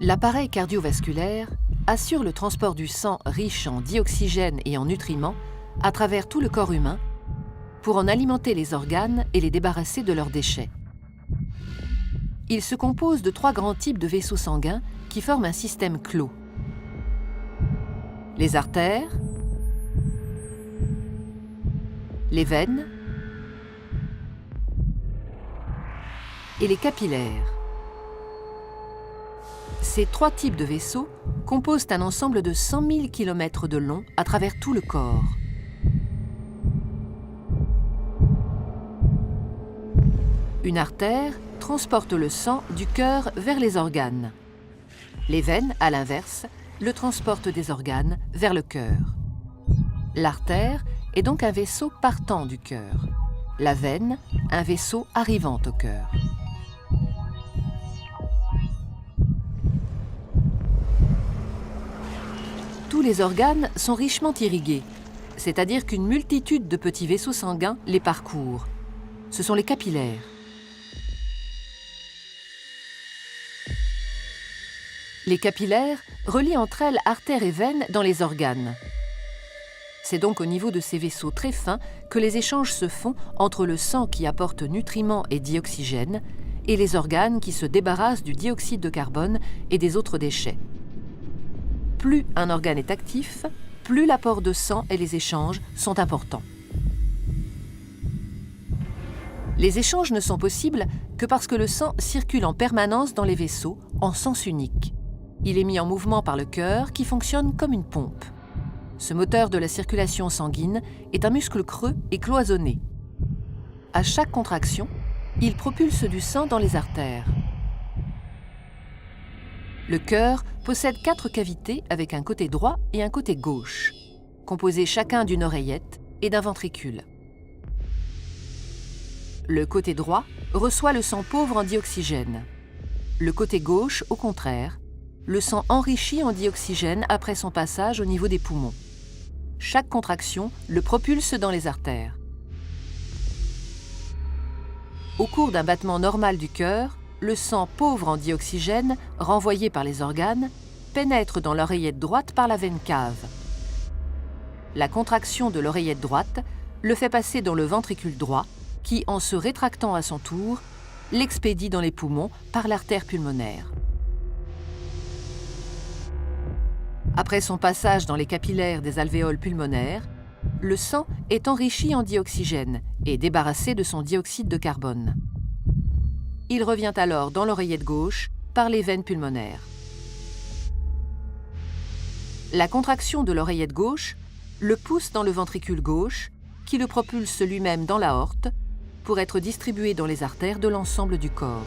L'appareil cardiovasculaire assure le transport du sang riche en dioxygène et en nutriments à travers tout le corps humain pour en alimenter les organes et les débarrasser de leurs déchets. Il se compose de 3 grands types de vaisseaux sanguins qui forment un système clos. Les artères, les veines et les capillaires. Ces 3 types de vaisseaux composent un ensemble de 100 000 km de long à travers tout le corps. Une artère transporte le sang du cœur vers les organes. Les veines, à l'inverse, le transportent des organes vers le cœur. L'artère est donc un vaisseau partant du cœur. La veine, un vaisseau arrivant au cœur. Tous les organes sont richement irrigués, c'est-à-dire qu'une multitude de petits vaisseaux sanguins les parcourent. Ce sont les capillaires. Les capillaires relient entre elles artères et veines dans les organes. C'est donc au niveau de ces vaisseaux très fins que les échanges se font entre le sang qui apporte nutriments et dioxygène et les organes qui se débarrassent du dioxyde de carbone et des autres déchets. Plus un organe est actif, plus l'apport de sang et les échanges sont importants. Les échanges ne sont possibles que parce que le sang circule en permanence dans les vaisseaux en sens unique. Il est mis en mouvement par le cœur qui fonctionne comme une pompe. Ce moteur de la circulation sanguine est un muscle creux et cloisonné. À chaque contraction, il propulse du sang dans les artères. Le cœur possède 4 cavités avec un côté droit et un côté gauche, composés chacun d'une oreillette et d'un ventricule. Le côté droit reçoit le sang pauvre en dioxygène. Le côté gauche, au contraire, le sang enrichi en dioxygène après son passage au niveau des poumons. Chaque contraction le propulse dans les artères. Au cours d'un battement normal du cœur, le sang pauvre en dioxygène, renvoyé par les organes, pénètre dans l'oreillette droite par la veine cave. La contraction de l'oreillette droite le fait passer dans le ventricule droit, qui, en se rétractant à son tour, l'expédie dans les poumons par l'artère pulmonaire. Après son passage dans les capillaires des alvéoles pulmonaires, le sang est enrichi en dioxygène et débarrassé de son dioxyde de carbone. Il revient alors dans l'oreillette gauche par les veines pulmonaires. La contraction de l'oreillette gauche le pousse dans le ventricule gauche, qui le propulse lui-même dans l'aorte pour être distribué dans les artères de l'ensemble du corps.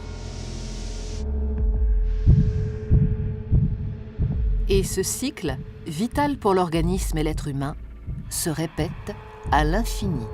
Et ce cycle, vital pour l'organisme et l'être humain, se répète à l'infini.